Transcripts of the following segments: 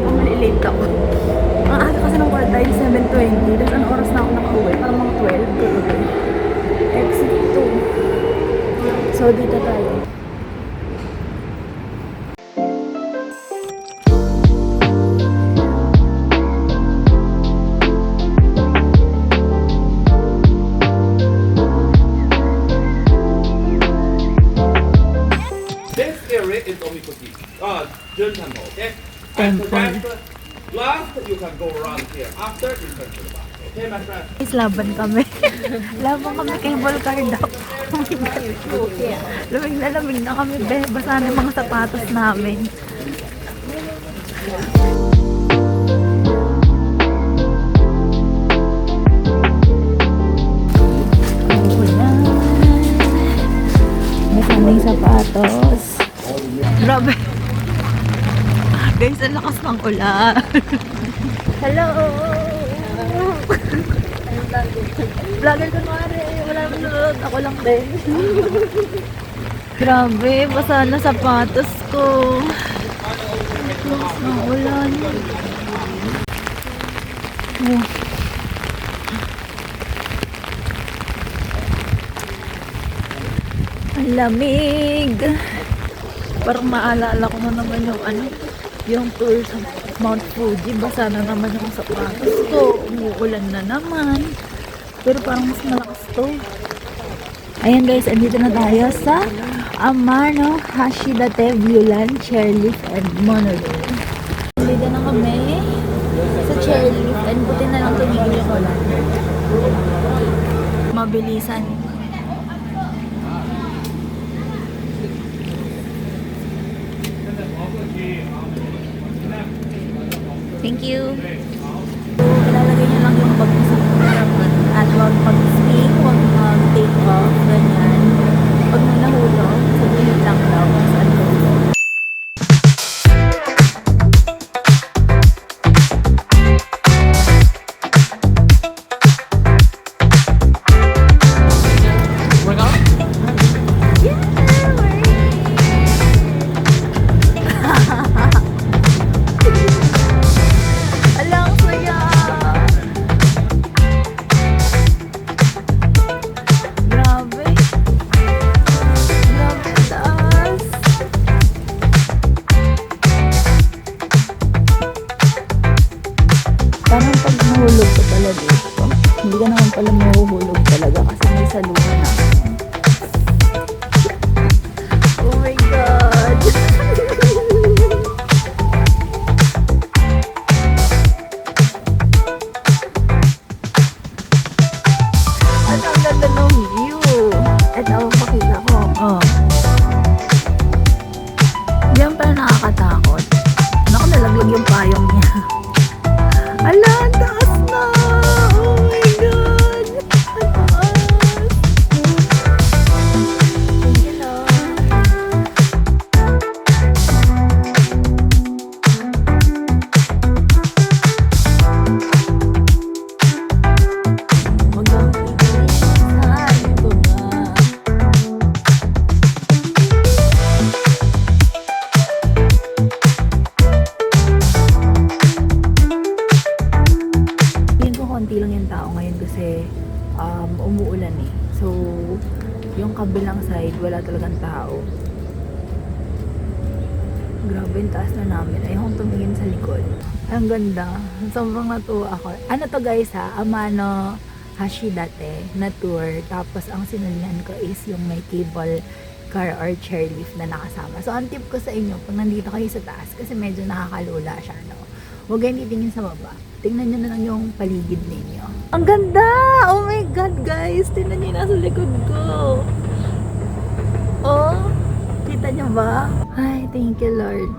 Malilate ako. Ang aga kasi ng call time, 7:20. Tapos ang oras na ako nakauwi? Parang mga 12. Exit 2. So, dito tayo. This area is Omikoshi. Jun Temple, okay? Temple. And so last, you can go around here. After, you can to the back. Okay, my friend? Guys, laban kami. Laban kami cable car daw. Oh my God. Lamig na kami, be. Basa na yung mga sapatos namin. Basa na yung sapatos. Grabe. Guys, ang lakas ng ulan. Hello! Vlogger ko mare. Wala naman nanonood. Ako lang din. Grabe, basa na sapatos ko. Lakas ng ulan. Oh. Ang lamig. Parang maalala ko na naman yung tour sa Mount Fuji. Basa na naman yung sapatos ko. Umuulan na naman. Pero parang mas malakas to. Ayan guys, andito na tayo sa Amano Hashidate Viewland Chairlift and Monorail. Andito na kami sa chairlift and buti na lang tumigil yung ulan. Mabilisan. Thank you. Ilalagay niyo lang yung bag sa at huwag pag-speak, huwag mag-take off, ganyan. Pag nahulog, sabihin lang daw kung saan hulog. Mahulog ka pala dito. Hindi ka naman pala mahuhulog talaga kasi may saluhan na. Oh my God! At ang ganda ng view. At ako pakita ko. Oh. Diyan pala nakakatakot. Naku, nalaglag yung payong niya. Ala, ang taas na! Oh my God! Ang taas! Hello! Magandang pilihan! Ito ba? Konti lang yung tao ngayon kasi umuulan eh. So, yung kabilang side, wala talagang tao. Grabe yung taas na namin. Ayokong tumingin sa likod. Ang ganda. Sobrang natuwa ako. Ano to guys ha? Amano Hashidate na tour. Tapos ang sinunyan ko is yung may cable car or chairlift na nakasama. So, ang tip ko sa inyo, pag nandito kayo sa taas, kasi medyo nakakalula siya, no? Huwag kayo titingin sa baba. Tingnan nyo na lang yung paligid ninyo. Ang ganda! Oh my God, guys! Tingnan nyo nasa likod ko. Oh! Kita nyo ba? Ay, thank you, Lord.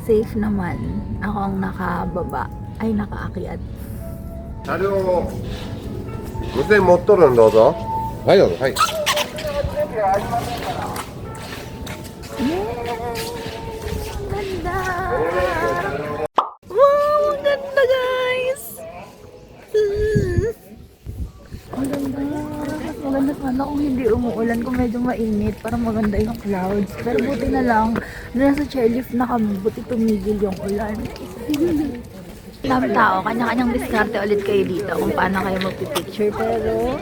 Safe naman. Ako ang nakababa. Ay, nakaakyat. 車両無線持っとるんどうぞ。はいどうぞ。はい。 Ang ganda! Wow! Ang ganda, guys! Ang ganda! Maganda sana kung hindi umuulan, kung medyo mainit. Parang maganda yung clouds. Pero buti na lang, nasa chairlift na kami. Buti tumigil yung ulan. Ilang tao, kanya-kanyang diskarte ulit kayo dito kung paano kayo magpipicture. Pero,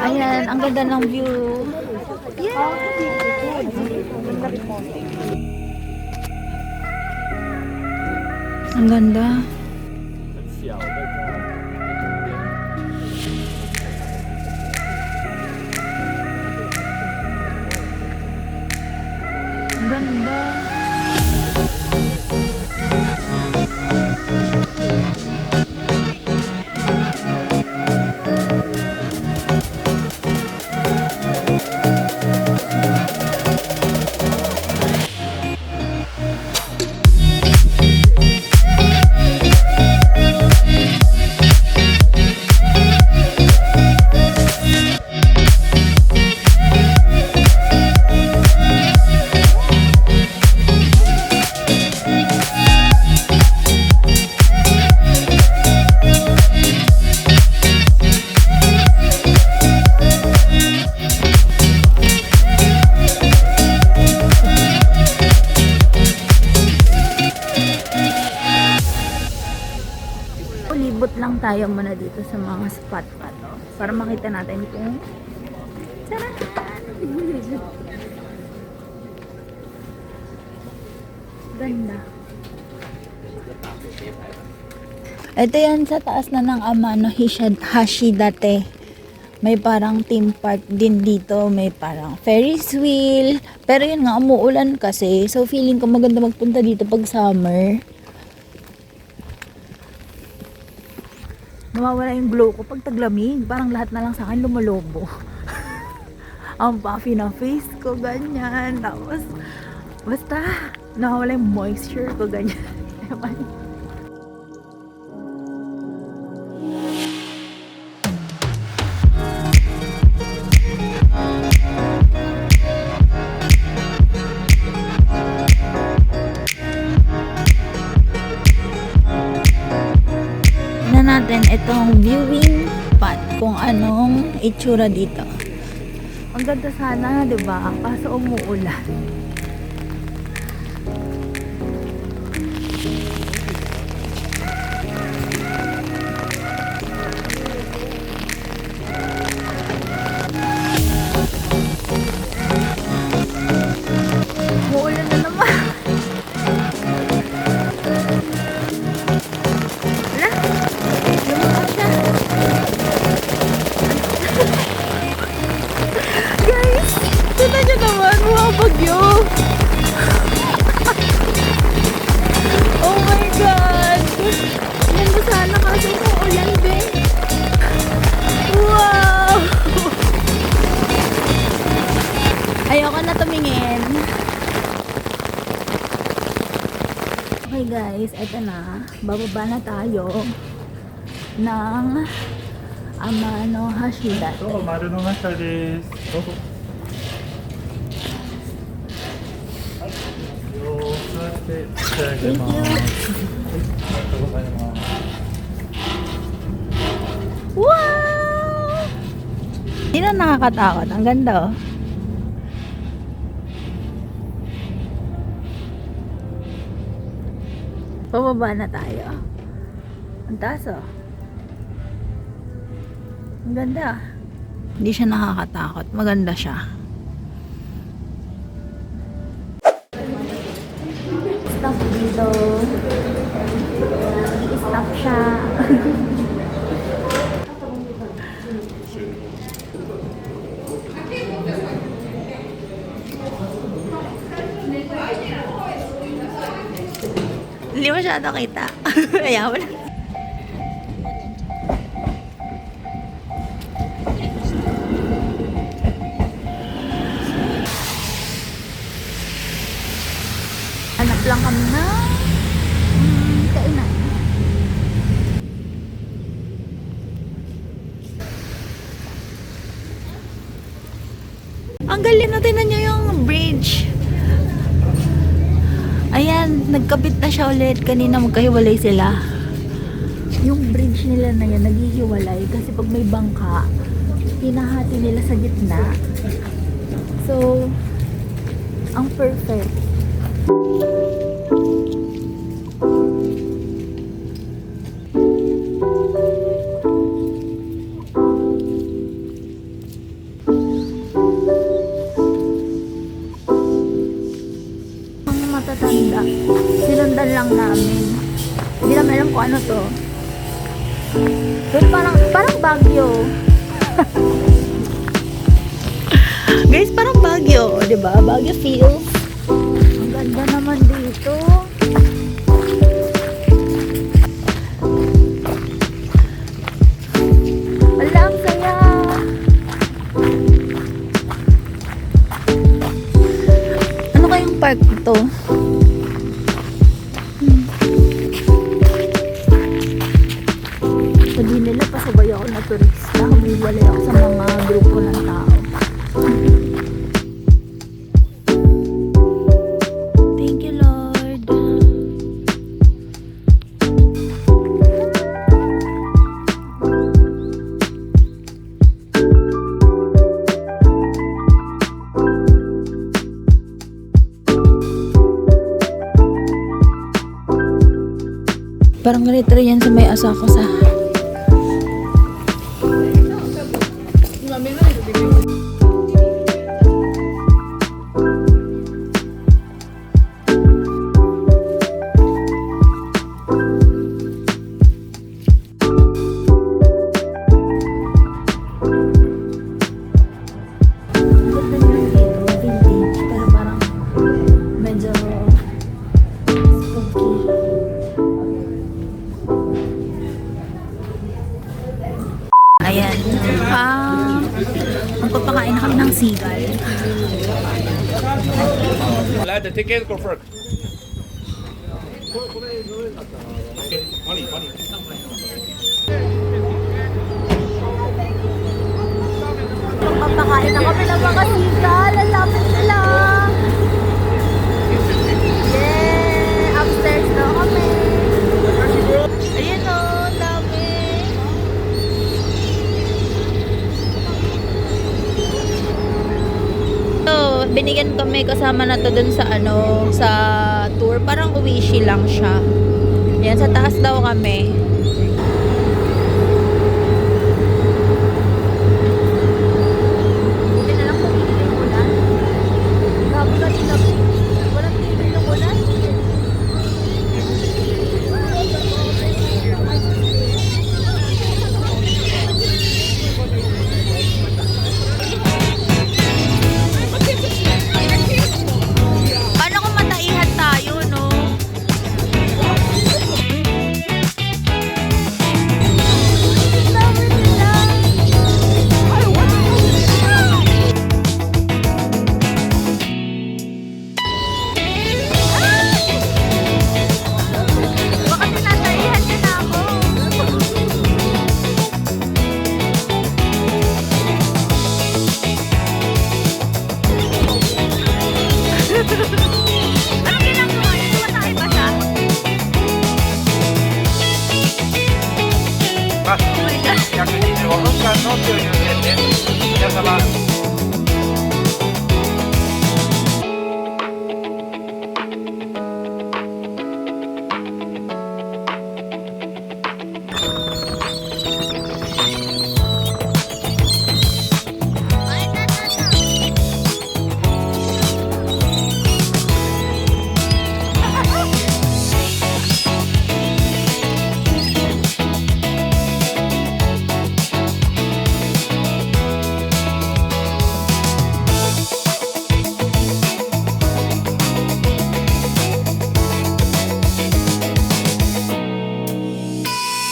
ayan, ang ganda ng view. Ang ganda. Ang ganda. Libot lang tayo muna dito sa mga spot pa to para makita natin kung sarap. Ganda. Ito yan sa taas na ng Amano Hashidate. May parang theme park din dito. May parang Ferris wheel. Pero yun nga, umuulan kasi. So feeling ko maganda magpunta dito pag summer. Nawawala yung glow ko pag taglamig. Parang lahat na lang sa akin lumalobo. Ang puffy na face ko, ganyan. Tapos, basta, nawawala yung moisture ko, ganyan. Natin itong viewing spot kung anong itsura dito. Ang ganda sana, 'di ba? Kaso umuulan. Umuulan na naman. Tignan nyo naman, mga bagyo. Oh my God. Ganda sana kaso umuulan din. Wow. Ayoko na tumingin. Okay guys, eto na. Bababa na tayo ng Amano Hashidate. どうも丸の中です。どうぞ。座って仕上げます。ありがとうございます。 Wow! Hindi na nakakatakot. Ang ganda oh. Pababa na tayo. Ang taas oh. Ang ganda. Hindi siya nakakatakot. Maganda siya. Stop dito. I-stop siya. Hindi masyado kita. Ayaw mo na. Hanap lang kami na kainan. Ang galing na, tingnan nyo yung bridge. Ayan, nagkabit na siya ulit. Kanina magkahiwalay sila. Yung bridge nila na yan, naghihiwalay. Kasi pag may bangka, hinahati nila sa gitna. So, ang perfect. Ang matatanda, sinundan lang namin. Hindi namin alam kung ano to. Pero parang Baguio. Guys, parang Baguio, 'di ba? Baguio feels. Ang ganda naman dito. Wala, ang saya. Ano kayang park ito? Sabi nila pasabay ako na turista. Humiwalay ako sa mga grupo ng tao. Thank you, Lord. Parang ganito rin yan sa may Asako sa ayan. Magpapakain na kami ng seagull. Let the ticket go first. Money. Magpapakain na kami ng mga seagull. Ang lapit nila. Yeah! Upstairs na kami. Ayan o, dami. So, binigyan kami kasama na to dun sa sa tour. Parang Uwishi lang siya. Yan, sa taas daw kami. Buti na lang kung hindi yung ulan. Grabe ka nila. Walang tigil yung ulan. Paano kung mataihan tayo, no? Dami nila. Baka tinataihan niya na ako. Ano ginagawa niyo? Tumatay ba siya? Oh my God.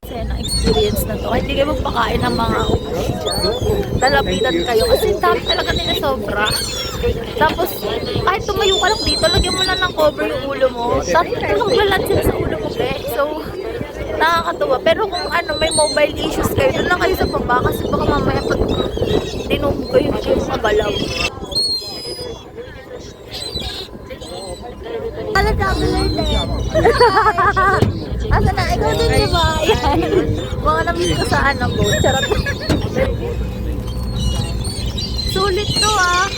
Kasi ng experience na to. Kahit hindi kayo magpakain ng mga uwishi dyan. Lalapitan kayo. Kasi dami talaga nila sobra. Tapos, kahit tumayo ka lang dito, lagyan mo lang ng cover yung ulo mo. Tapos, maglalat sila sa ulo mo, be. So, nakakatuwa. Pero kung may mobile issues kayo, doon lang kayo sa baba. Kasi baka mamaya pag dinumog kayo, hindi kayo magalaw. Kala traveler din. Asa na? Ikaw din, diba? Ayan. Mga namiss ko sa boat. Charot. Sulit to ah.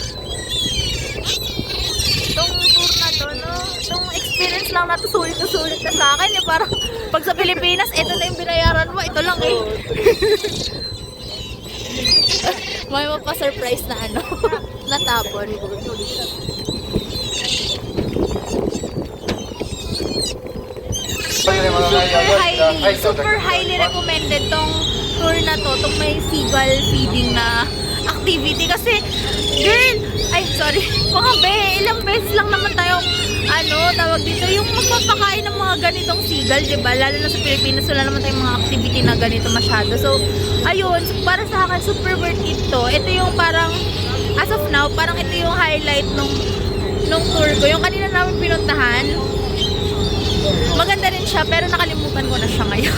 Itong tour na to, no? Itong experience lang na to, sulit na sa akin eh. Parang pag sa Pilipinas, ito na yung binayaran mo, ito lang eh. May mapa-surprise na ano, natapon. Super highly recommended tong tour na to, tong may seagull feeding na activity. Kasi, girl, ay sorry, mga be, ilang beses lang naman tayo, tawag dito, yung magpapakain ng mga ganitong seagull, diba? Lalo na sa Pilipinas, wala naman tayong mga activity na ganito masyado. So, ayun, para sa akin, super worth it to. Ito yung parang, as of now, parang ito yung highlight nung tour ko. Yung kanina namin pinuntahan, maganda rin siya, pero nakalimutan ko na siya ngayon.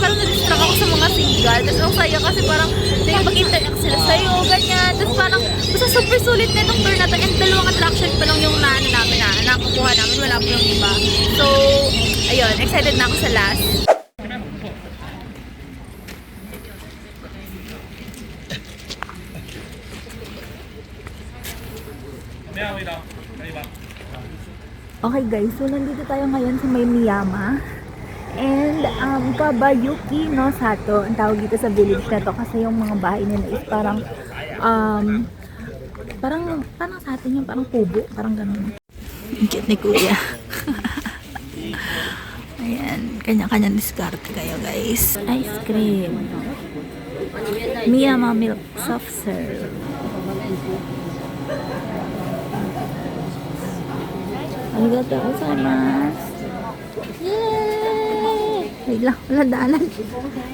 Parang na-distract ako sa mga seagull. Tapos ang saya kasi parang mag-interact sila sa'yo, ganyan. Tapos parang, basta super sulit na itong tour na to. And dalawang attraction pa lang yung nakukuha namin. Wala po yung iba. So, ayun, excited na ako sa last. Okay guys, so nandito tayo ngayon sa may Miyama and Kabayuki no Sato ang tawag dito sa village na to kasi yung mga bahay nila is parang sa atin yung parang kubo, parang ganun. Ang cute ni kuya. Ayan, kanya-kanyang diskarte kayo guys. Ice cream, Miyama milk soft serve. Arigatou gozaimasu. Yay! Wait lang, wala daanan.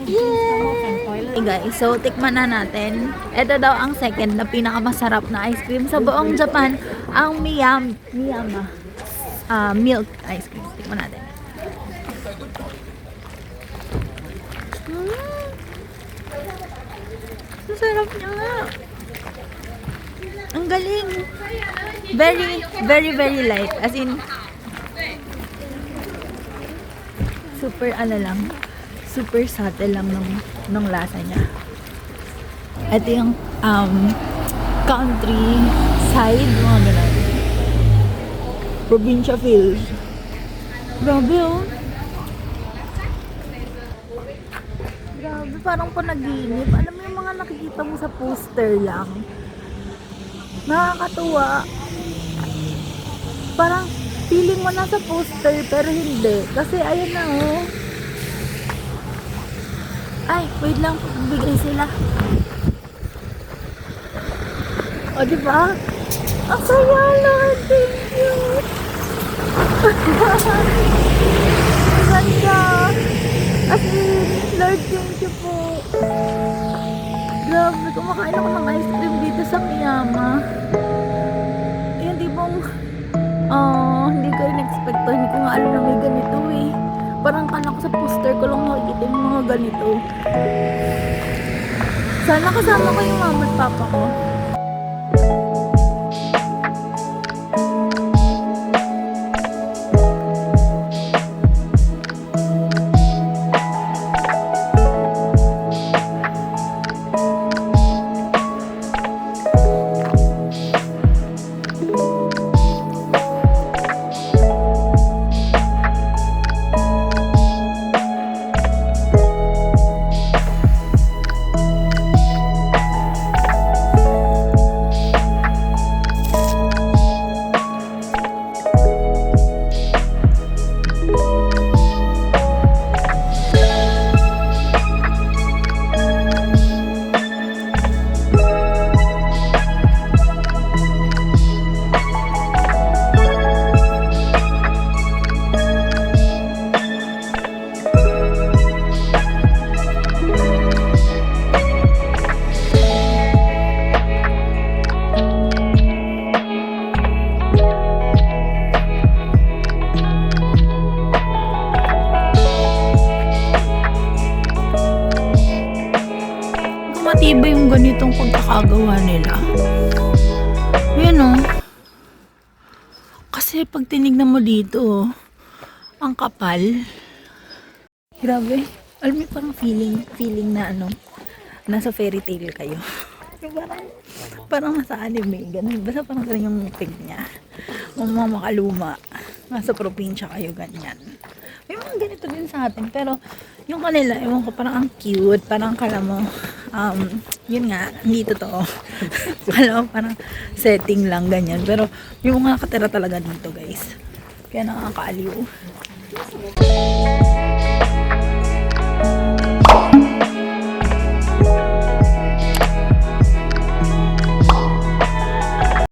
Yay! Okay guys, so tikman na natin. Ito daw ang second na pinakamasarap na ice cream sa buong Japan. Ang Miyama milk ice cream. Tikman natin. Ang sarap niya nga. Ang galing. Very, very, very light. As in, super super subtle lang ng lasa niya. Ito yung country side, mga ganun. Probinsya feel. Grabe oh. Grabe, parang panaginip. Alam mo yung mga nakikita mo sa poster lang. Nakakatuwa. Parang feeling mo nasa poster pero hindi. Kasi ayun na oh. Ay, wait lang. Bigay sila. O, diba? Ang saya, Lord. Thank you. Ang ganda. As in, Lord, thank you po. Grabe, kumakain ako ng ice cream dito sa Miyama. Hindi bang hindi ko in-expect to. Hindi ko nga alam na may ganito eh. Parang kala ko sa poster ko lang nakikita yung mga ganito. Sana kasama ko yung mama at papa ko. Matibay yung ganitong pagkakagawa nila. Ayan o. Kasi pag tinignan mo dito, ang kapal. Grabe. Alam mo parang feeling na nasa fairy tale kayo. Yung parang nasa anime, ganun. Basta parang ganun yung pig niya. Yung mga makaluma, nasa probinsya kayo, ganyan. May mga ganito din sa atin, pero yung kanila, ewan ko, parang ang cute, parang kala mo, yun nga, hindi totoo. Kala mo, parang setting lang, ganyan. Pero yung mga nakatira talaga dito, guys. Kaya nakakaaliw.